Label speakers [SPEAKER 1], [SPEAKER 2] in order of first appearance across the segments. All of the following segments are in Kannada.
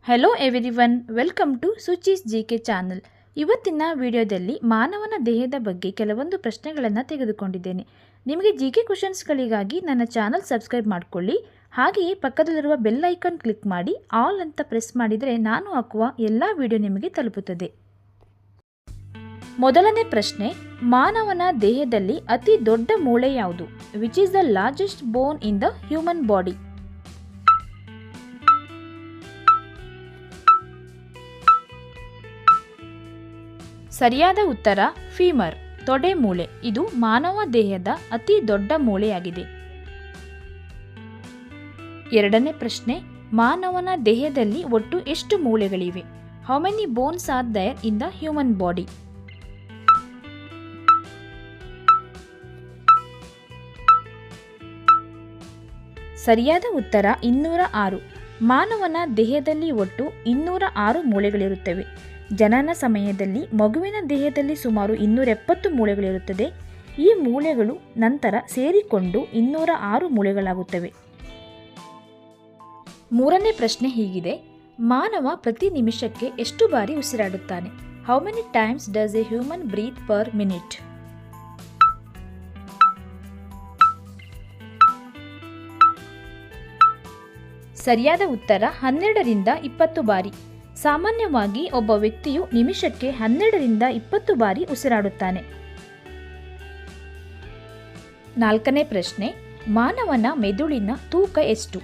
[SPEAKER 1] Hello everyone, welcome to Suchi's GK channel. ಇವತ್ತಿನ ವಿಡಿಯೋದಲ್ಲಿ ಮಾನವನ ದೇಹದ ಬಗ್ಗೆ ಕೆಲವೊಂದು ಪ್ರಶ್ನೆಗಳನ್ನು ತೆಗೆದುಕೊಂಡಿದ್ದೇನೆ. ನಿಮಗೆ ಜಿಕೆ ಕ್ವೆಶನ್ಸ್ಗಳಿಗಾಗಿ ನನ್ನ ಚಾನಲ್ ಸಬ್ಸ್ಕ್ರೈಬ್ ಮಾಡಿಕೊಳ್ಳಿ. ಹಾಗೆಯೇ ಪಕ್ಕದಲ್ಲಿರುವ ಬೆಲ್ ಐಕಾನ್ ಕ್ಲಿಕ್ ಮಾಡಿ ಆಲ್ ಅಂತ ಪ್ರೆಸ್ ಮಾಡಿದರೆ ನಾನು ಹಾಕುವ ಎಲ್ಲ ವಿಡಿಯೋ ನಿಮಗೆ ತಲುಪುತ್ತದೆ. ಮೊದಲನೇ ಪ್ರಶ್ನೆ, ಮಾನವನ ದೇಹದಲ್ಲಿ ಅತಿ ದೊಡ್ಡ ಮೂಳೆ ಯಾವುದು? Which is the largest bone in the human body? ಸರಿಯಾದ ಉತ್ತರ ಫೀಮರ್, ತೊಡೆ ಮೂಳೆ. ಇದು ಮಾನವ ದೇಹದ ಅತಿ ದೊಡ್ಡ ಮೂಳೆಯಾಗಿದೆ. ಎರಡನೇ ಪ್ರಶ್ನೆ, ಮಾನವನ ದೇಹದಲ್ಲಿ ಒಟ್ಟು ಎಷ್ಟು ಮೂಳೆಗಳಿವೆ? How many bones are there in the human body? ಸರಿಯಾದ ಉತ್ತರ 206. ಮಾನವನ ದೇಹದಲ್ಲಿ ಒಟ್ಟು 206 ಮೂಳೆಗಳಿರುತ್ತವೆ. ಜನನ ಸಮಯದಲ್ಲಿ ಮಗುವಿನ ದೇಹದಲ್ಲಿ ಸುಮಾರು 270 ಮೂಳೆಗಳಿರುತ್ತದೆ. ಈ ಮೂಳೆಗಳು ನಂತರ ಸೇರಿಕೊಂಡು 206 ಮೂಳೆಗಳಾಗುತ್ತವೆ. ಮೂರನೇ ಪ್ರಶ್ನೆ ಹೀಗಿದೆ, ಮಾನವ ಪ್ರತಿ ನಿಮಿಷಕ್ಕೆ ಎಷ್ಟು ಬಾರಿ ಉಸಿರಾಡುತ್ತಾನೆ? How many times does a human breathe per minute? ಸರಿಯಾದ ಉತ್ತರ 12ರಿಂದ 20 ಬಾರಿ. ಸಾಮಾನ್ಯವಾಗಿ ಒಬ್ಬ ವ್ಯಕ್ತಿಯು ನಿಮಿಷಕ್ಕೆ 12ರಿಂದ 20 ಬಾರಿ ಉಸಿರಾಡುತ್ತಾನೆ. ನಾಲ್ಕನೇ ಪ್ರಶ್ನೆ, ಮಾನವನ ಮೆದುಳಿನ ತೂಕ ಎಷ್ಟು?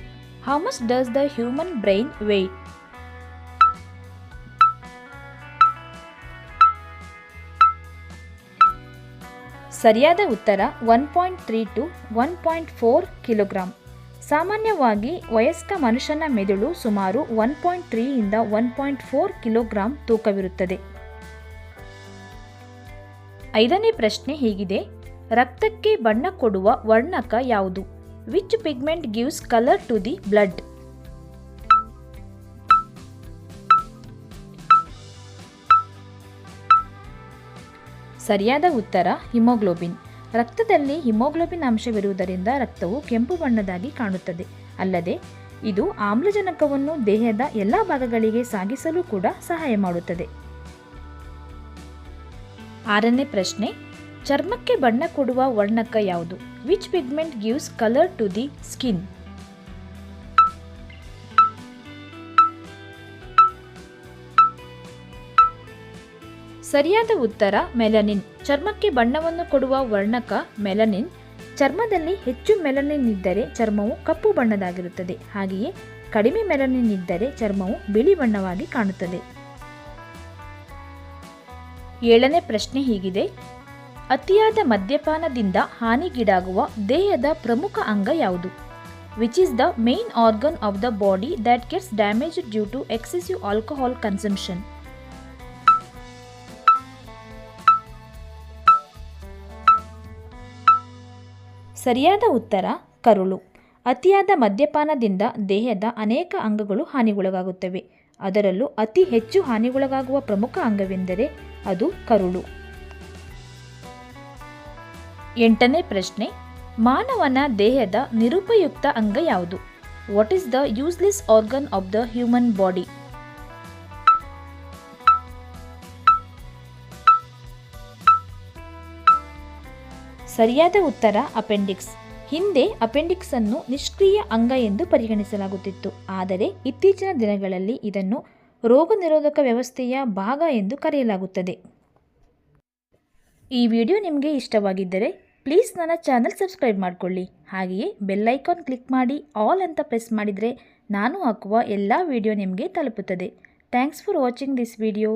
[SPEAKER 1] How much does the human brain weight? ಸರಿಯಾದ ಉತ್ತರ 1.3 to 1.4 ಕಿಲೋಗ್ರಾಂ. ಸಾಮಾನ್ಯವಾಗಿ ವಯಸ್ಕ ಮನುಷ್ಯನ ಮೆದುಳು ಸುಮಾರು 1.3 ಇಂದ 1.4 ಕಿಲೋಗ್ರಾಂ ತೂಕವಿರುತ್ತದೆ. ಐದನೇ ಪ್ರಶ್ನೆ ಹೀಗಿದೆ, ರಕ್ತಕ್ಕೆ ಬಣ್ಣ ಕೊಡುವ ವರ್ಣಕ ಯಾವುದು? Which pigment gives colour to the blood? ಸರಿಯಾದ ಉತ್ತರ ಹಿಮೋಗ್ಲೋಬಿನ್. ರಕ್ತದಲ್ಲಿ ಹಿಮೋಗ್ಲೋಬಿನ್ ಅಂಶವಿರುವುದರಿಂದ ರಕ್ತವು ಕೆಂಪು ಬಣ್ಣದಾಗಿ ಕಾಣುತ್ತದೆ. ಅಲ್ಲದೆ ಇದು ಆಮ್ಲಜನಕವನ್ನು ದೇಹದ ಎಲ್ಲ ಭಾಗಗಳಿಗೆ ಸಾಗಿಸಲು ಕೂಡ ಸಹಾಯ ಮಾಡುತ್ತದೆ. ಆರನೇ ಪ್ರಶ್ನೆ, ಚರ್ಮಕ್ಕೆ ಬಣ್ಣ ಕೊಡುವ ವರ್ಣಕ ಯಾವುದು? Which pigment gives colour to the skin? ಸರಿಯಾದ ಉತ್ತರ ಮೆಲನಿನ್. ಚರ್ಮಕ್ಕೆ ಬಣ್ಣವನ್ನು ಕೊಡುವ ವರ್ಣಕ ಮೆಲನಿನ್. ಚರ್ಮದಲ್ಲಿ ಹೆಚ್ಚು ಮೆಲನಿನ್ ಇದ್ದರೆ ಚರ್ಮವು ಕಪ್ಪು ಬಣ್ಣದಾಗಿರುತ್ತದೆ. ಹಾಗೆಯೇ ಕಡಿಮೆ ಮೆಲನಿನ್ ಇದ್ದರೆ ಚರ್ಮವು ಬಿಳಿ ಬಣ್ಣವಾಗಿ ಕಾಣುತ್ತದೆ. ಏಳನೇ ಪ್ರಶ್ನೆ ಹೀಗಿದೆ, ಅತಿಯಾದ ಮದ್ಯಪಾನದಿಂದ ಹಾನಿಗೀಡಾಗುವ ದೇಹದ ಪ್ರಮುಖ ಅಂಗ ಯಾವುದು? Which is the main organ of the body that gets damaged due to excessive alcohol consumption? ಸರಿಯಾದ ಉತ್ತರ ಕರುಳು. ಅತಿಯಾದ ಮದ್ಯಪಾನದಿಂದ ದೇಹದ ಅನೇಕ ಅಂಗಗಳು ಹಾನಿಗೊಳಗಾಗುತ್ತವೆ. ಅದರಲ್ಲೂ ಅತಿ ಹೆಚ್ಚು ಹಾನಿಗೊಳಗಾಗುವ ಪ್ರಮುಖ ಅಂಗವೆಂದರೆ ಅದು ಕರುಳು. ಎಂಟನೇ ಪ್ರಶ್ನೆ, ಮಾನವನ ದೇಹದ ನಿರುಪಯುಕ್ತ ಅಂಗ ಯಾವುದು? What is the useless organ of the human body? ಸರಿಯಾದ ಉತ್ತರ ಅಪೆಂಡಿಕ್ಸ್. ಹಿಂದೆ ಅಪೆಂಡಿಕ್ಸ್ ಅನ್ನು ನಿಷ್ಕ್ರಿಯ ಅಂಗ ಎಂದು ಪರಿಗಣಿಸಲಾಗುತ್ತಿತ್ತು. ಆದರೆ ಇತ್ತೀಚಿನ ದಿನಗಳಲ್ಲಿ ಇದನ್ನು ರೋಗ ನಿರೋಧಕ ವ್ಯವಸ್ಥೆಯ ಭಾಗ ಎಂದು ಕರೆಯಲಾಗುತ್ತದೆ. ಈ ವಿಡಿಯೋ ನಿಮಗೆ ಇಷ್ಟವಾಗಿದ್ದರೆ ಪ್ಲೀಸ್ ನನ್ನ ಚಾನಲ್ ಸಬ್ಸ್ಕ್ರೈಬ್ ಮಾಡಿಕೊಳ್ಳಿ. ಹಾಗೆಯೇ ಬೆಲ್ ಐಕಾನ್ ಕ್ಲಿಕ್ ಮಾಡಿ ಆಲ್ ಅಂತ ಪ್ರೆಸ್ ಮಾಡಿದರೆ ನಾನು ಹಾಕುವ ಎಲ್ಲ ವಿಡಿಯೋ ನಿಮಗೆ ತಲುಪುತ್ತದೆ. Thanks for watching this video.